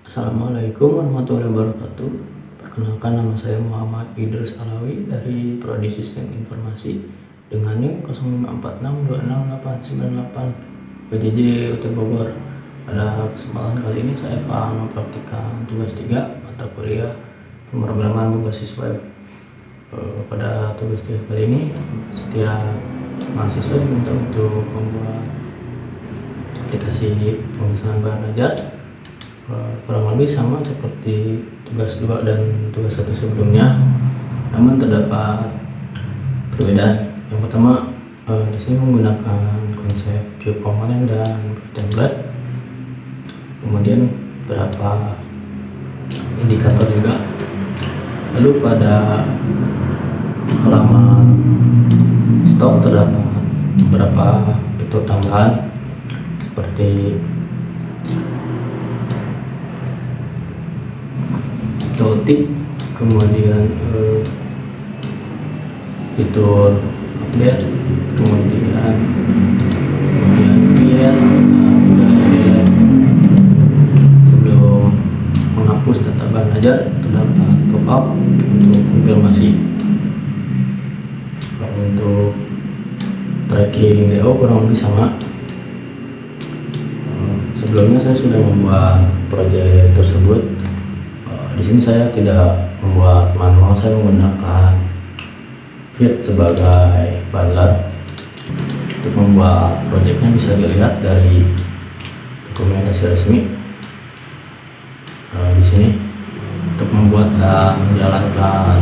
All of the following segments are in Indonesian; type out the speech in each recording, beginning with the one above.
Assalamualaikum warahmatullahi wabarakatuh. Perkenalkan, nama saya Muhammad Idrus Alawi dari Prodi Sistem Informasi dengan NIM 05462688 PJJ UT Bogor. Pada kesempatan kali ini saya akan mempraktikkan tugas 3 mata kuliah pemrograman berbasis web. Pada tugas 3 kali ini setiap mahasiswa diminta untuk membuat aplikasi pemesanan bahan ajar, kurang lebih sama seperti tugas 2 dan tugas 1 sebelumnya, namun terdapat perbedaan. Yang pertama, di sini menggunakan konsep view component dan template, kemudian beberapa indikator juga. Lalu pada halaman stok terdapat beberapa fitur tambahan seperti tooltip, kemudian fitur update, kemudian create, dan juga delete. Sebelum menghapus data bahan ajar terdapat pop-up untuk konfirmasi. Kalau untuk tracking DO kurang lebih sama. Sebelumnya saya sudah membuat proyek tersebut. Di sini saya tidak membuat manual, saya menggunakan Vite sebagai bundler. Untuk membuat proyeknya bisa dilihat dari dokumentasi resmi. Di sini untuk membuat dan menjalankan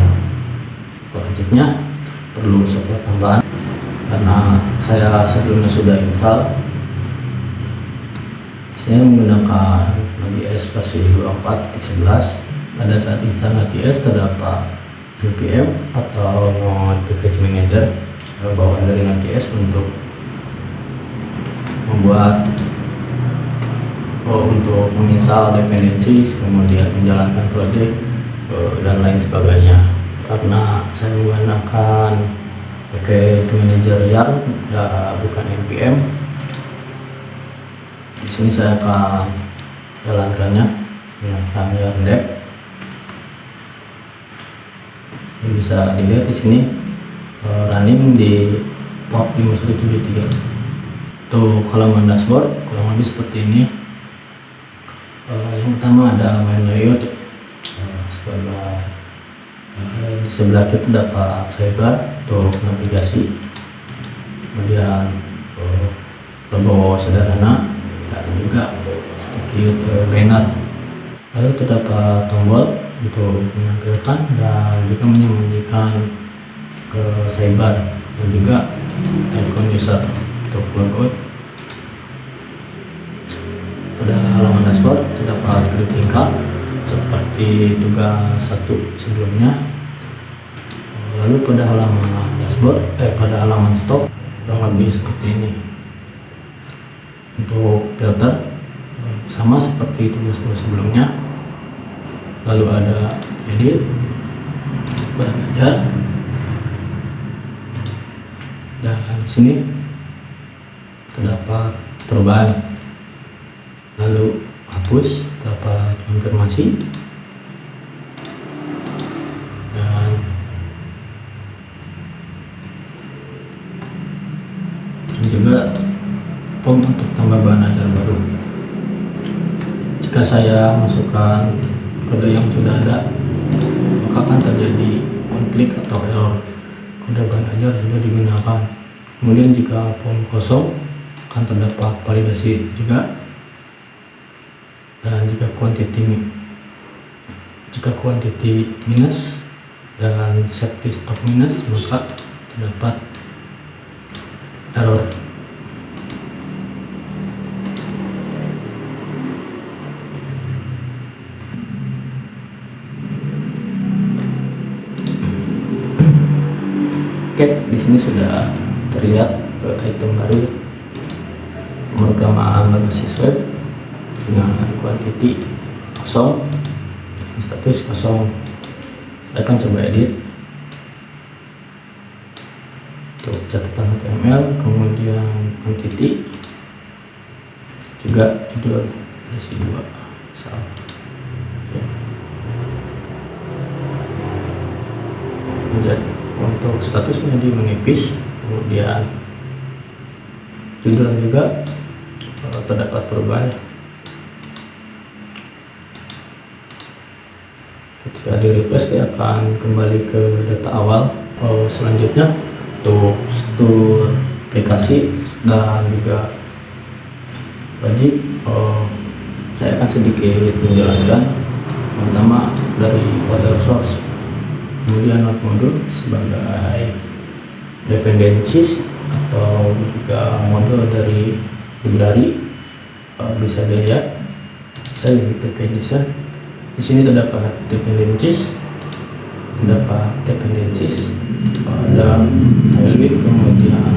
proyeknya perlu support tambahan karena saya sebelumnya sudah install. Saya menggunakan Node.js versi 24.11. Pada saat install Node.js terdapat npm atau Node Package Manager bawaan dari Node.js untuk untuk menginstal dependencies, kemudian menjalankan project dan lain sebagainya. Karena saya menggunakan Package Manager YARN dan bukan npm, di sini saya akan jalankannya dengan YARN dev. Bisa dilihat di sini running di port 5173. Untuk halaman dashboard kurang lebih seperti ini. Yang pertama ada main layout, sebagai di sebelah kiri terdapat sidebar untuk navigasi, kemudian logo sederhana dan juga sedikit banner. Lalu terdapat tombol untuk menampilkan dan juga menyembunyikan ke sidebar, dan juga icon user untuk logout. Pada halaman dashboard terdapat greeting card seperti tugas 1 sebelumnya. Lalu pada halaman dashboard pada halaman stok kurang lebih seperti ini. Untuk filter sama seperti tugas 2 sebelumnya. Lalu ada edit, bahan ajar, dan di sini terdapat perubahan. Lalu hapus, terdapat konfirmasi, dan juga form untuk tambah bahan ajar baru. Jika saya masukkan kode yang sudah ada, maka akan terjadi konflik atau error. Kode bahan ajar sudah digunakan. Kemudian jika form kosong akan terdapat validasi juga. Dan jika quantity minus dan safety stock minus, maka terdapat error. Oke, di sini sudah terlihat item baru pemrograman berbasis web dengan quantity kosong, status kosong. Saya akan coba edit untuk catatan HTML, kemudian quantity, juga judul isi 2 salah. untuk statusnya di menipis, kemudian judul juga terdapat perubahan. Ketika di refresh dia akan kembali ke data awal. Selanjutnya untuk store aplikasi dan juga wajib, saya akan sedikit menjelaskan. Pertama dari folder source, kemudian node modul sebagai dependencies atau juga modul dari library. Bisa dilihat saya di packages. Di sini terdapat dependencies, ada highlight, kemudian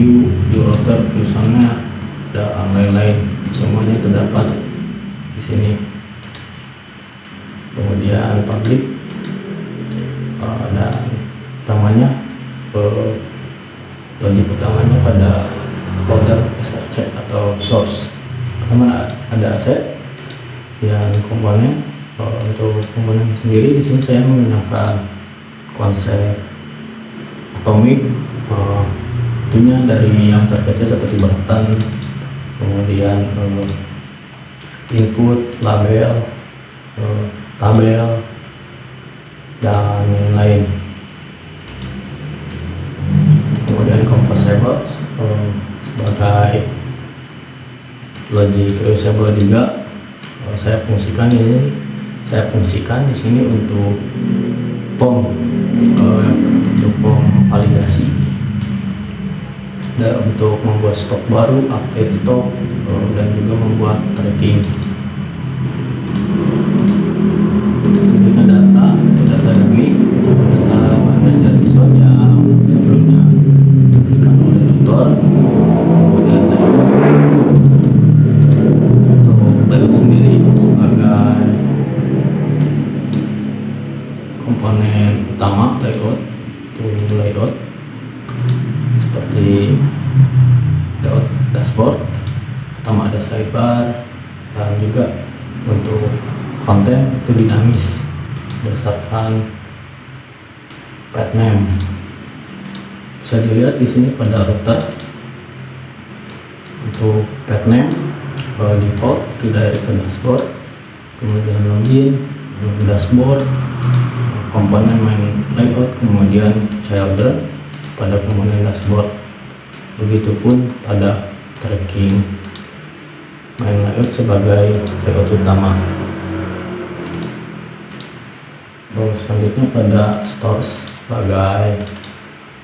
view router, view sana, dan lain-lain. Semuanya terdapat di sini. Kemudian public, dan utamanya logic utamanya pada folder src atau source. Pertama ada asset yang komponen. Untuk komponen sendiri di sini saya menggunakan konsep atomic, tentunya dari yang terkecil seperti button, kemudian input, label, tabel, dan lain-lain. Kemudian composable sebagai logic reusable juga saya fungsikan di sini untuk POM, untuk POM validasi, dan untuk membuat stok baru, update stok, dan juga membuat tracking. Selanjutnya data dummy, data manager visual yang sebelumnya diberikan oleh tutor. Kemudian layout sendiri sebagai komponen utama layout seperti layout dashboard. Pertama ada sidebar, dan juga untuk konten itu dinamis berdasarkan path name. Bisa dilihat di sini pada router. Untuk path name default redirect ke dashboard, kemudian login, dashboard, komponen main layout, kemudian children pada komponen dashboard. Begitupun pada tracking, main layout sebagai layout utama. Selanjutnya pada stores sebagai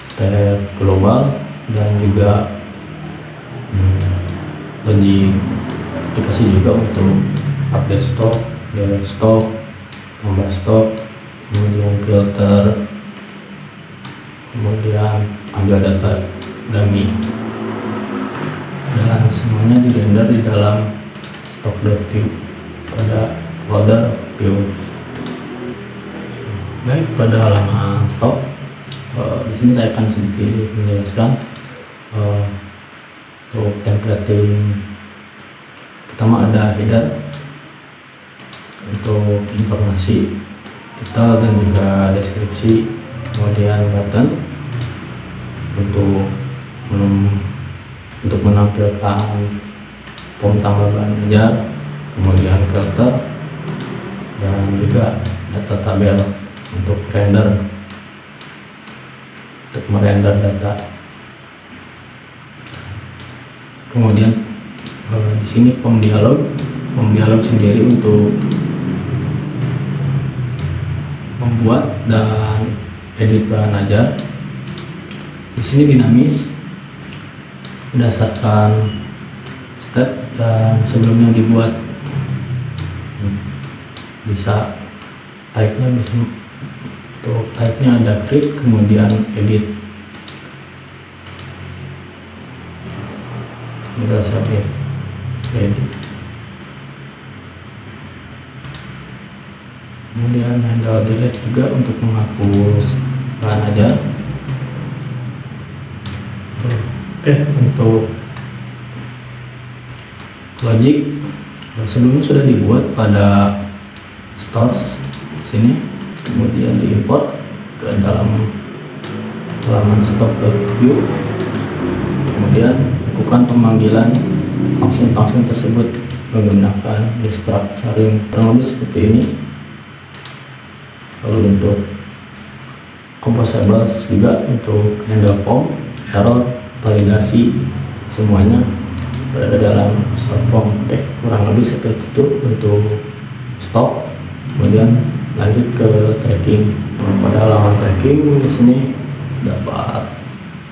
step global, dan juga logic aplikasi juga untuk update stok, delete stok, tambah stok, kemudian filter, kemudian ada data dummy, dan semuanya dirender di dalam stock.view pada folder view. Baik, pada halaman stok, di sini saya akan sedikit menjelaskan untuk templating. Pertama ada header untuk informasi title dan juga deskripsi, kemudian button untuk menampilkan form tambah manager, kemudian filter, dan juga data tabel untuk merender data. Kemudian di sini form dialog sendiri untuk membuat dan edit bahan ajar. Di sini dinamis berdasarkan step yang sebelumnya dibuat. Bisa type-nya, untuk type-nya ada create, kemudian edit, kita submit, edit, kemudian handle delete juga untuk menghapus bahan ajar. Untuk logic sebelumnya sudah dibuat pada stores sini, kemudian diimport ke dalam halaman stock.view, kemudian lakukan pemanggilan function-function tersebut menggunakan destructuring, kurang lebih seperti ini. Lalu untuk composables juga untuk handle form, error, validasi, semuanya berada dalam stock form. Kurang lebih seperti itu untuk stock. Kemudian lanjut ke tracking. Pada halaman tracking di sini dapat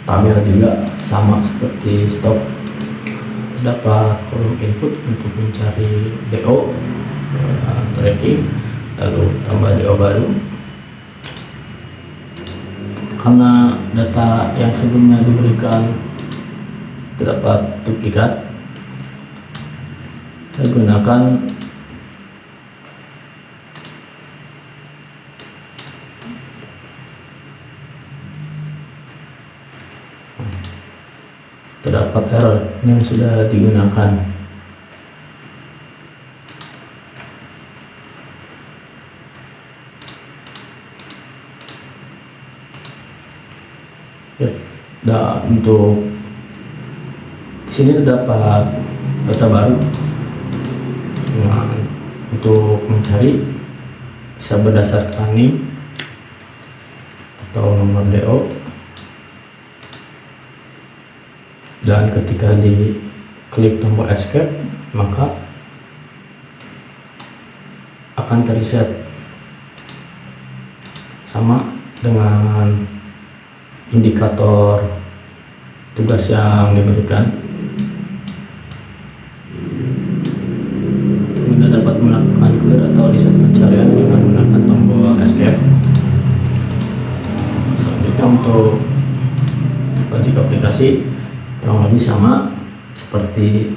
tabel juga sama seperti stock. Dapat kolom input untuk mencari DO, tracking, lalu tambah DO baru. Karena data yang sebelumnya diberikan terdapat duplikat, saya gunakan terdapat error yang sudah digunakan. Dan untuk di sini terdapat data baru. Nah, untuk mencari bisa berdasarkan NIM atau nomor DO, dan ketika diklik tombol escape maka akan terreset sama dengan indikator tugas yang diberikan. Anda dapat melakukan clear atau reset pencarian dengan menggunakan tombol escape. Selanjutnya untuk logic aplikasi kurang lebih sama seperti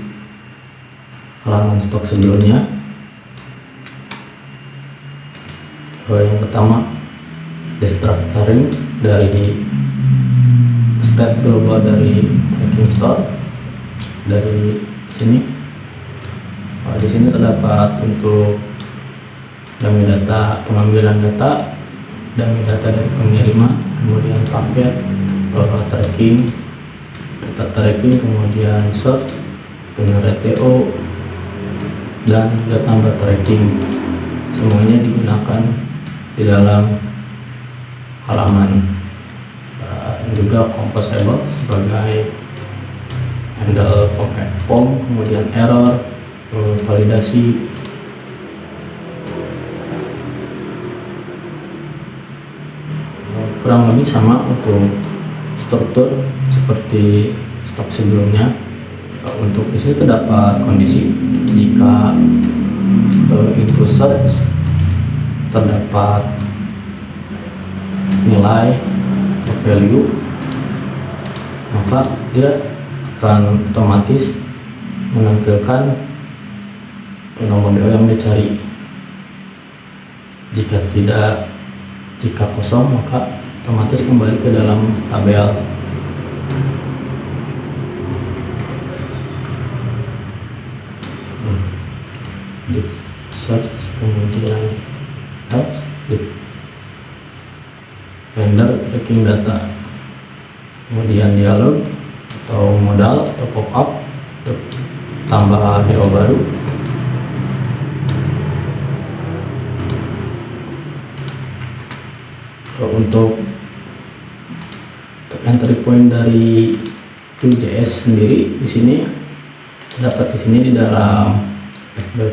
halaman stok sebelumnya. Yang pertama, destructuring dari state global dari tracking store. Dari sini, di sini terdapat untuk dummy data, pengambilan data, dummy data dari pengiriman, kemudian paket, tracking, data tracking, kemudian search, generate DO, dan juga tambah tracking. Semuanya digunakan di dalam halaman. Juga composable sebagai handle form, kemudian error, validasi. Kurang lebih sama untuk struktur seperti stok sebelumnya. Untuk di sini terdapat kondisi jika input search terdapat nilai atau value, maka dia akan otomatis menampilkan nomor DO yang dicari. Jika kosong maka otomatis kembali ke dalam tabel. Di search, kemudian di render tracking data, kemudian dialog atau modal atau pop up untuk tambah DO baru. Untuk entry point dari Vue.js sendiri di sini terdapat di dalam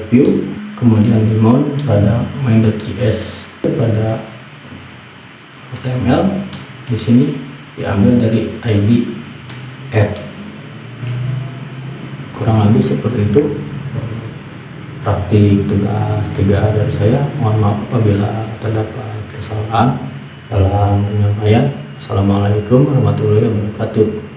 view, kemudian di mount pada main.js, pada HTML di sini diambil dari ID app. Kurang lebih seperti itu praktik tugas 3 dari saya. Mohon maaf apabila terdapat kesalahan dalam penyampaian. Assalamualaikum warahmatullahi wabarakatuh.